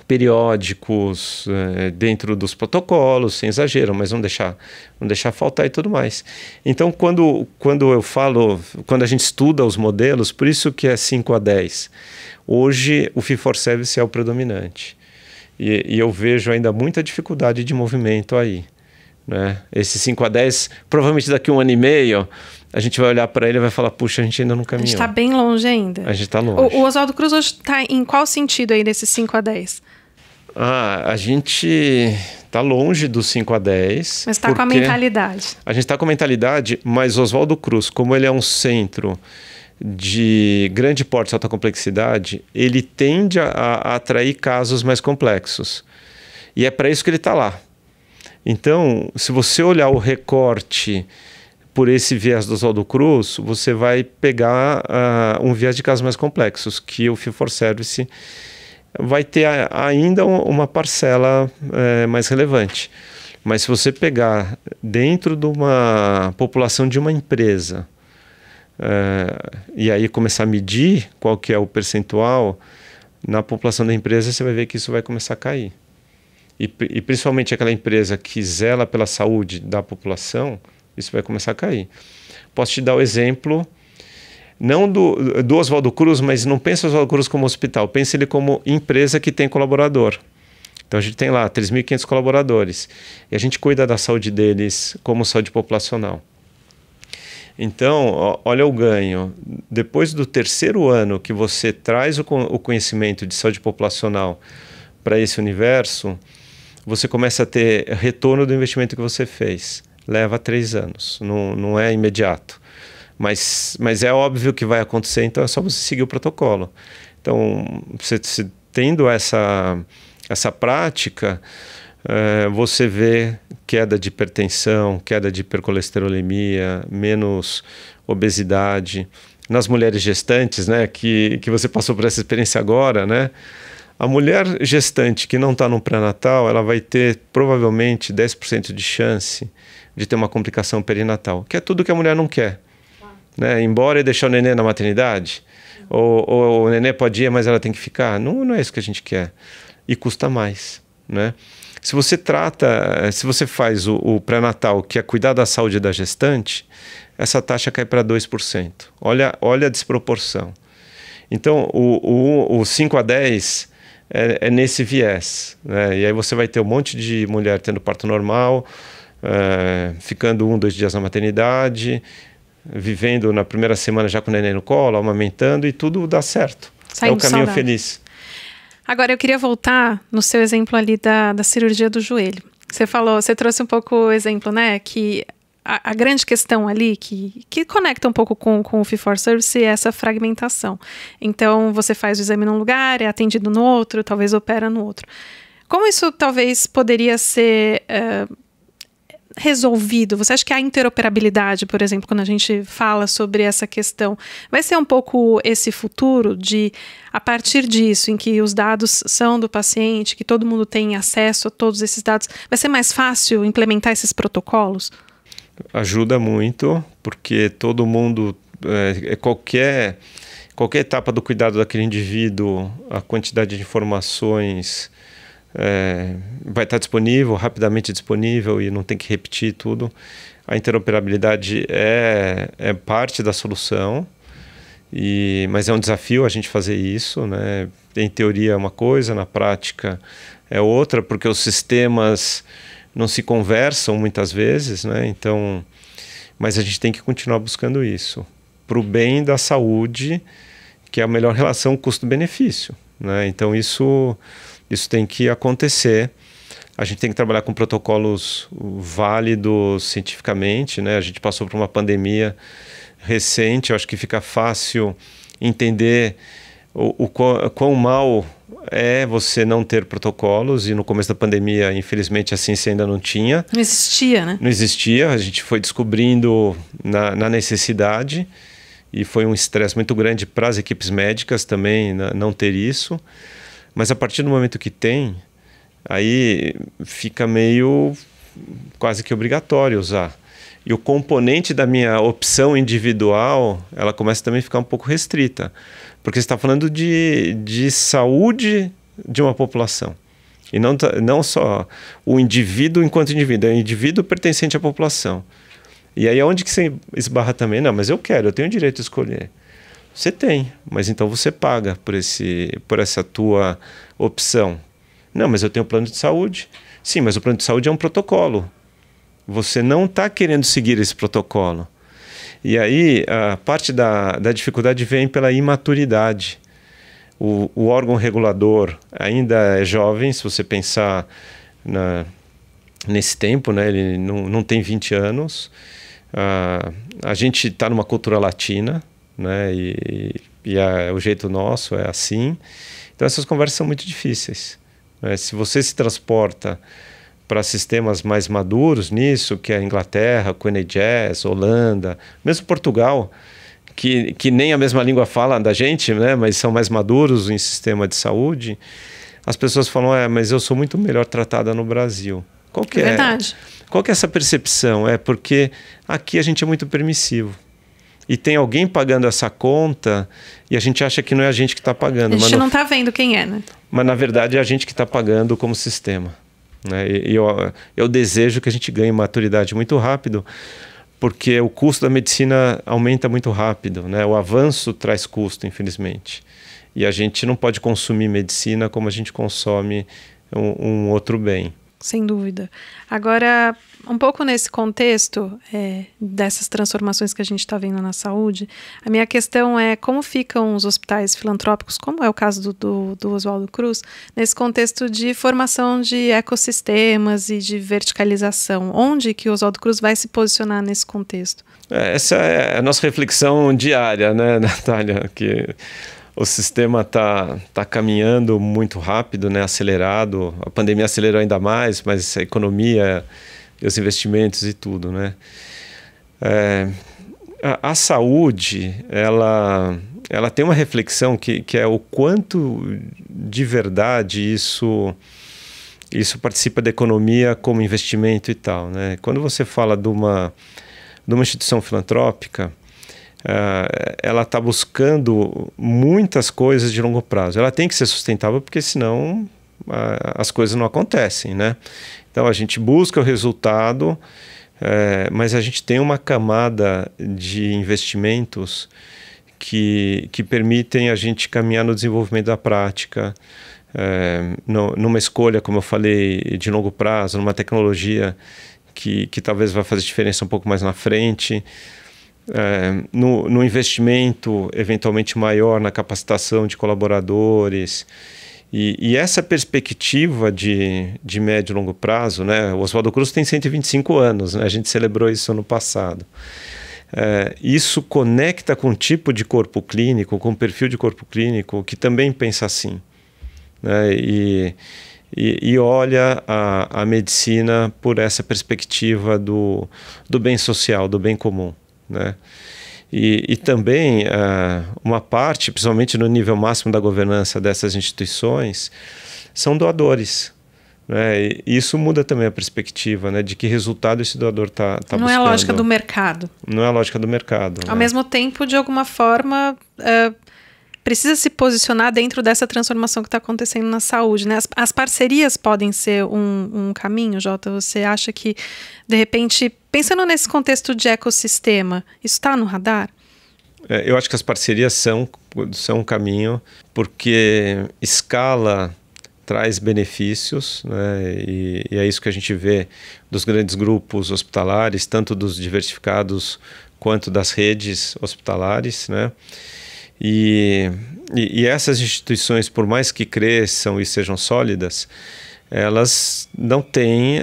periódicos dentro dos protocolos, sem exagero, mas não deixar faltar e tudo mais. Então, quando eu falo, quando a gente estuda os modelos, por isso que é 5-10. Hoje, o fee-for-service é o predominante. E eu vejo ainda muita dificuldade de movimento aí, né? Esse 5-10, provavelmente daqui 1 ano e meio, a gente vai olhar para ele e vai falar, puxa, a gente ainda não caminhou. A gente está bem longe ainda. A gente está longe. O Oswaldo Cruz hoje está em qual sentido aí desse 5-10? A gente está longe do 5-10. Mas está com a mentalidade. A gente está com a mentalidade, mas Oswaldo Cruz, como ele é um centro de grande porte e alta complexidade, ele tende a atrair casos mais complexos. E é para isso que ele está lá. Então, se você olhar o recorte por esse viés do Oswaldo Cruz, você vai pegar um viés de casos mais complexos, que o fee-for-service vai ter ainda uma parcela mais relevante. Mas se você pegar dentro de uma população de uma empresa, e aí começar a medir qual que é o percentual, na população da empresa você vai ver que isso vai começar a cair. E principalmente aquela empresa que zela pela saúde da população, isso vai começar a cair. Posso te dar o exemplo, não do Oswaldo Cruz, mas não pensa o Oswaldo Cruz como hospital, pensa ele como empresa que tem colaborador. Então a gente tem lá 3.500 colaboradores e a gente cuida da saúde deles como saúde populacional. Então, olha o ganho. Depois do 3º ano que você traz o conhecimento de saúde populacional para esse universo, você começa a ter retorno do investimento que você fez. Leva 3 anos, não é imediato. Mas é óbvio que vai acontecer, então é só você seguir o protocolo. Então, você tendo essa prática, você vê queda de hipertensão, queda de hipercolesterolemia, menos obesidade. Nas mulheres gestantes, né, que você passou por essa experiência agora, né? A mulher gestante que não está no pré-natal, ela vai ter provavelmente 10% de chance de ter uma complicação perinatal, que é tudo que a mulher não quer. Né? Embora deixar o neném na maternidade, ou o neném pode ir, mas ela tem que ficar. Não é isso que a gente quer. E custa mais, né? Se você faz o pré-natal, que é cuidar da saúde da gestante, essa taxa cai para 2%. Olha a desproporção. Então, o 5-10 é nesse viés, né? E aí você vai ter um monte de mulher tendo parto normal, ficando 1, 2 dias na maternidade, vivendo na primeira semana já com o neném no colo, amamentando, e tudo dá certo. Saindo é o caminho saudável. feliz. Agora, eu queria voltar no seu exemplo ali da cirurgia do joelho. Você trouxe um pouco o exemplo, né, que a grande questão ali, que conecta um pouco com o Fee-for-Service, é essa fragmentação. Então, você faz o exame num lugar, é atendido no outro, talvez opera no outro. Como isso talvez poderia ser resolvido? Você acha que a interoperabilidade, por exemplo, quando a gente fala sobre essa questão, vai ser um pouco esse futuro de, a partir disso, em que os dados são do paciente, que todo mundo tem acesso a todos esses dados, vai ser mais fácil implementar esses protocolos? Ajuda muito, porque todo mundo, qualquer etapa do cuidado daquele indivíduo, a quantidade de informações vai estar disponível, rapidamente disponível, e não tem que repetir tudo. A interoperabilidade é parte da solução, mas é um desafio a gente fazer isso, né? Em teoria é uma coisa, na prática é outra, porque os sistemas não se conversam muitas vezes, né? Então, mas a gente tem que continuar buscando isso para o bem da saúde, que é a melhor relação custo-benefício, né? Então isso tem que acontecer. A gente tem que trabalhar com protocolos válidos cientificamente, né? A gente passou por uma pandemia recente, eu acho que fica fácil entender o quão mal é você não ter protocolos, e no começo da pandemia, infelizmente, a ciência ainda não tinha. Não existia, né? Não existia, a gente foi descobrindo na necessidade, e foi um estresse muito grande para as equipes médicas também não ter isso. Mas a partir do momento que tem, aí fica meio quase que obrigatório usar. E o componente da minha opção individual, ela começa também a ficar um pouco restrita. Porque você está falando de saúde de uma população. E não só o indivíduo enquanto indivíduo, é o indivíduo pertencente à população. E aí é onde que você esbarra também? Não, mas eu tenho o direito de escolher. Você tem, mas então você paga por essa tua opção. Não, mas eu tenho plano de saúde. Sim, mas o plano de saúde é um protocolo. Você não está querendo seguir esse protocolo. E aí a parte da dificuldade vem pela imaturidade. O órgão regulador ainda é jovem, se você pensar nesse tempo, né? Ele não tem 20 anos. A gente está numa cultura latina, né? E o jeito nosso é assim. Então essas conversas são muito difíceis, né? Se você se transporta para sistemas mais maduros nisso, que é a Inglaterra, com o NHS, Holanda, mesmo Portugal, que nem a mesma língua fala da gente, né? Mas são mais maduros em sistema de saúde, as pessoas falam, mas eu sou muito melhor tratada no Brasil. Qual que é? Verdade. Qual que é essa percepção? É porque aqui a gente é muito permissivo. E tem alguém pagando essa conta e a gente acha que não é a gente que está pagando. A gente não está vendo quem é, né? Mas na verdade é a gente que está pagando como sistema, né? E eu desejo que a gente ganhe maturidade muito rápido, porque o custo da medicina aumenta muito rápido, né? O avanço traz custo, infelizmente. E a gente não pode consumir medicina como a gente consome um outro bem. Sem dúvida. Agora, um pouco nesse contexto dessas transformações que a gente está vendo na saúde, a minha questão é como ficam os hospitais filantrópicos, como é o caso do Oswaldo Cruz, nesse contexto de formação de ecossistemas e de verticalização. Onde que o Oswaldo Cruz vai se posicionar nesse contexto? Essa é a nossa reflexão diária, né, Natália? Que o sistema tá caminhando muito rápido, né, acelerado. A pandemia acelerou ainda mais, mas a economia, os investimentos e tudo, né? A saúde, ela tem uma reflexão que é o quanto de verdade isso participa da economia como investimento e tal, né? Quando você fala de uma instituição filantrópica, ela está buscando muitas coisas de longo prazo. Ela tem que ser sustentável, porque senão as coisas não acontecem, né? Então a gente busca o resultado, mas a gente tem uma camada de investimentos que permitem a gente caminhar no desenvolvimento da prática, numa escolha, como eu falei, de longo prazo, numa tecnologia que talvez vai fazer diferença um pouco mais na frente, no investimento eventualmente maior na capacitação de colaboradores. E essa perspectiva de médio e longo prazo, né? O Oswaldo Cruz tem 125 anos, né? A gente celebrou isso ano passado. Isso conecta com um tipo de corpo clínico, com um perfil de corpo clínico que também pensa assim, né? E olha a medicina por essa perspectiva do bem social, do bem comum, né? E também uma parte, principalmente no nível máximo da governança dessas instituições, são doadores, né? E isso muda também a perspectiva, né, de que resultado esse doador está buscando. Não é a lógica do mercado. Não é a lógica do mercado. Ao mesmo tempo, de alguma forma, precisa se posicionar dentro dessa transformação que está acontecendo na saúde, né? As parcerias podem ser um caminho, Jota? Você acha que, de repente, pensando nesse contexto de ecossistema, isso está no radar? Eu acho que as parcerias são um caminho, porque escala traz benefícios, né? E é isso que a gente vê dos grandes grupos hospitalares, tanto dos diversificados quanto das redes hospitalares, né? E essas instituições, por mais que cresçam e sejam sólidas, elas não têm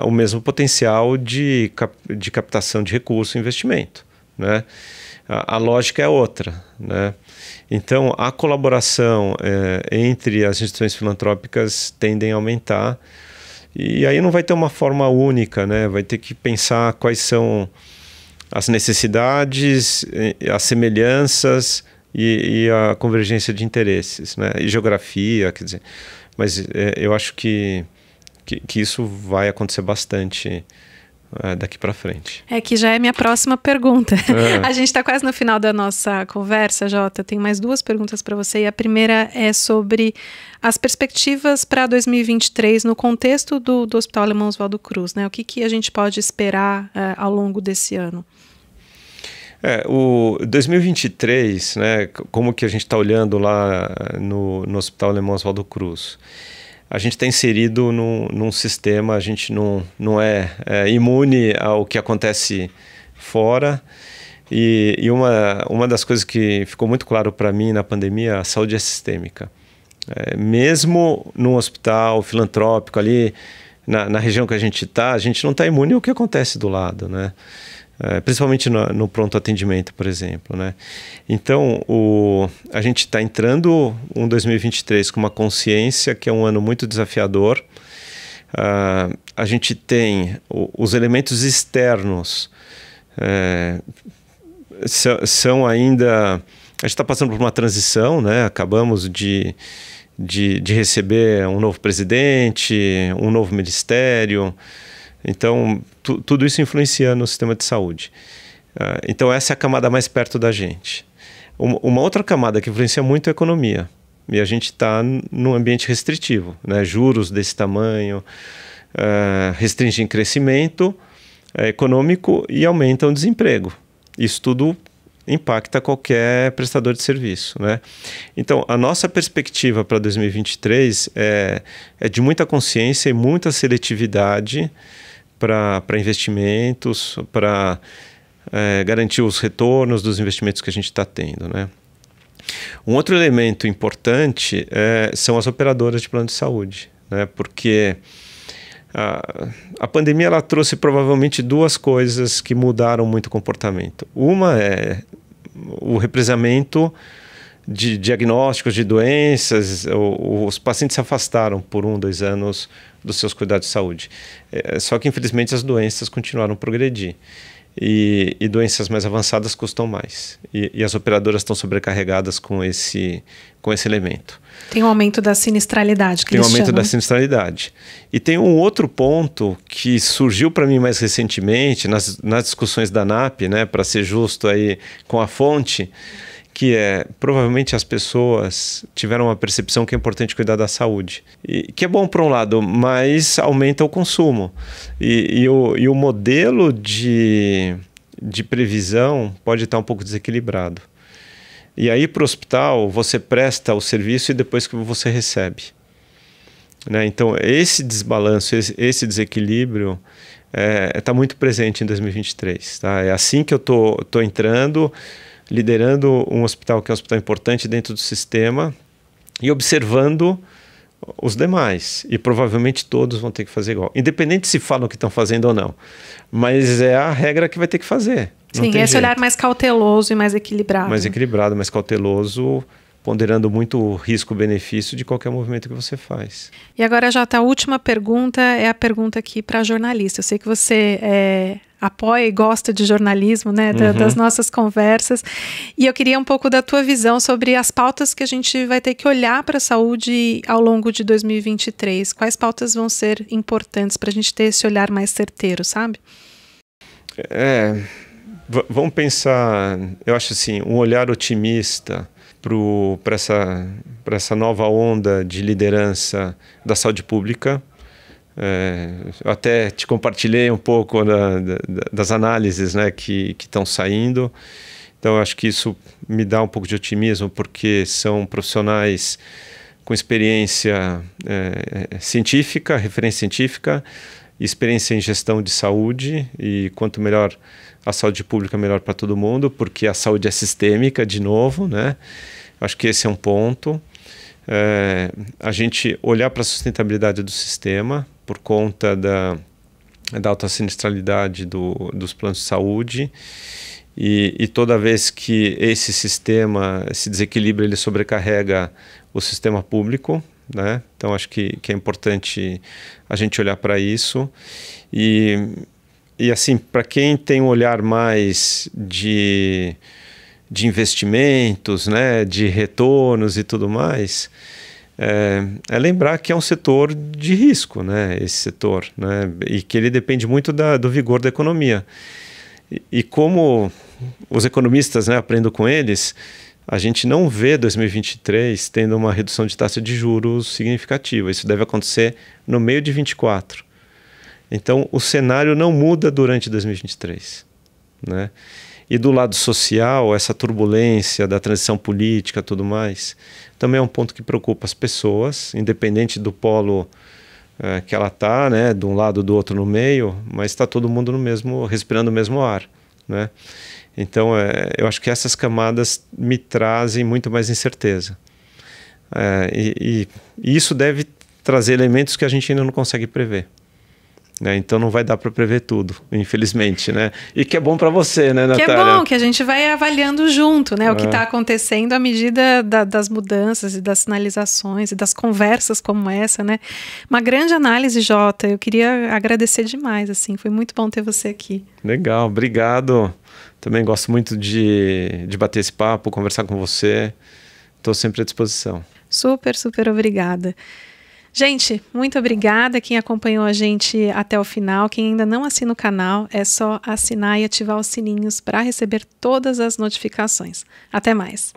o mesmo potencial de captação de recurso e investimento, né? A lógica é outra, né? Então, a colaboração entre as instituições filantrópicas tendem a aumentar, e aí não vai ter uma forma única, né? Vai ter que pensar quais são as necessidades, as semelhanças e a convergência de interesses, né? E geografia, quer dizer. Mas eu acho que isso vai acontecer bastante daqui para frente. Que já é minha próxima pergunta. A gente está quase no final da nossa conversa, Jota. Tem mais 2 perguntas para você. E a primeira é sobre as perspectivas para 2023 no contexto do Hospital Alemão Oswaldo Cruz, né? O que a gente pode esperar ao longo desse ano? O 2023, né, como que a gente está olhando lá no Hospital Alemão Oswaldo Cruz? A gente está inserido num sistema, a gente não é imune ao que acontece fora. E uma das coisas que ficou muito claro para mim na pandemia, a saúde é sistêmica. Mesmo num hospital filantrópico ali, na região que a gente não está imune ao que acontece do lado, né? Principalmente no pronto atendimento, por exemplo, né? Então, a gente está entrando 2023 com uma consciência que é um ano muito desafiador. A gente tem os elementos externos, são ainda... A gente está passando por uma transição, né? Acabamos de receber um novo presidente, um novo ministério. Então, tudo isso influencia no sistema de saúde. Então, essa é a camada mais perto da gente. Uma outra camada que influencia muito é a economia. E a gente está num ambiente restritivo, né? Juros desse tamanho restringem crescimento econômico e aumentam o desemprego. Isso tudo impacta qualquer prestador de serviço, né? Então, a nossa perspectiva para 2023 é de muita consciência e muita seletividade para investimentos, para garantir os retornos dos investimentos que a gente está tendo, né? Um outro elemento importante são as operadoras de plano de saúde, né? Porque a pandemia ela trouxe provavelmente 2 coisas que mudaram muito o comportamento. Uma é o represamento de diagnósticos de doenças. Os pacientes se afastaram por 1, 2 anos dos seus cuidados de saúde. Só que, infelizmente, as doenças continuaram a progredir. E doenças mais avançadas custam mais. E as operadoras estão sobrecarregadas com esse elemento. Tem um aumento da sinistralidade, Tem um aumento da sinistralidade. E tem um outro ponto que surgiu para mim mais recentemente, nas discussões da ANAP, né, para ser justo aí com a fonte, que provavelmente as pessoas tiveram uma percepção que é importante cuidar da saúde. E que é bom por um lado, mas aumenta o consumo. E o modelo de previsão pode estar um pouco desequilibrado. E aí para o hospital você presta o serviço e depois que você recebe, né? Então, esse desbalanço, esse desequilíbrio está muito presente em 2023. Tá? É assim que eu tô entrando, liderando um hospital que é um hospital importante dentro do sistema e observando os demais. E provavelmente todos vão ter que fazer igual. Independente se falam que estão fazendo ou não. Mas é a regra que vai ter que fazer. Sim, esse olhar mais cauteloso e mais equilibrado. Mais equilibrado, mais cauteloso, ponderando muito o risco-benefício de qualquer movimento que você faz. E agora, Jota, a última pergunta é a pergunta aqui para jornalista. Eu sei que você apoia e gosta de jornalismo, né, das nossas conversas. E eu queria um pouco da tua visão sobre as pautas que a gente vai ter que olhar para a saúde ao longo de 2023. Quais pautas vão ser importantes para a gente ter esse olhar mais certeiro, sabe? Vamos pensar, eu acho assim, um olhar otimista para essa nova onda de liderança da saúde pública. Eu até te compartilhei um pouco das análises, né, que estão saindo. Então, eu acho que isso me dá um pouco de otimismo, porque são profissionais com experiência científica, referência científica, experiência em gestão de saúde, e quanto melhor a saúde pública, melhor para todo mundo, porque a saúde é sistêmica, de novo, né? Acho que esse é um ponto. A gente olhar para a sustentabilidade do sistema por conta da alta sinistralidade dos planos de saúde, e toda vez que esse sistema se desequilibra, ele sobrecarrega o sistema público, né? Então acho que é importante a gente olhar para isso. E assim, para quem tem um olhar mais de investimentos, né, de retornos e tudo mais, lembrar que é um setor de risco, né, esse setor, né, e que ele depende muito do vigor da economia. E como os economistas, né, aprendo com eles, a gente não vê 2023 tendo uma redução de taxa de juros significativa. Isso deve acontecer no meio de 2024. Então, o cenário não muda durante 2023, né? E do lado social, essa turbulência da transição política e tudo mais, também é um ponto que preocupa as pessoas, independente do polo que ela está, né, de um lado ou do outro no meio, mas está todo mundo respirando o mesmo ar, né? Então, eu acho que essas camadas me trazem muito mais incerteza. E isso deve trazer elementos que a gente ainda não consegue prever. Então não vai dar para prever tudo, infelizmente, né? E que é bom para você, né, Natália? Que é bom, que a gente vai avaliando junto, né? O que está acontecendo à medida das mudanças e das sinalizações e das conversas como essa, né? Uma grande análise, Jota. Eu queria agradecer demais, assim. Foi muito bom ter você aqui. Legal, obrigado. Também gosto muito de bater esse papo, conversar com você. Estou sempre à disposição. Super, super obrigada. Gente, muito obrigada quem acompanhou a gente até o final. Quem ainda não assina o canal, é só assinar e ativar os sininhos para receber todas as notificações. Até mais!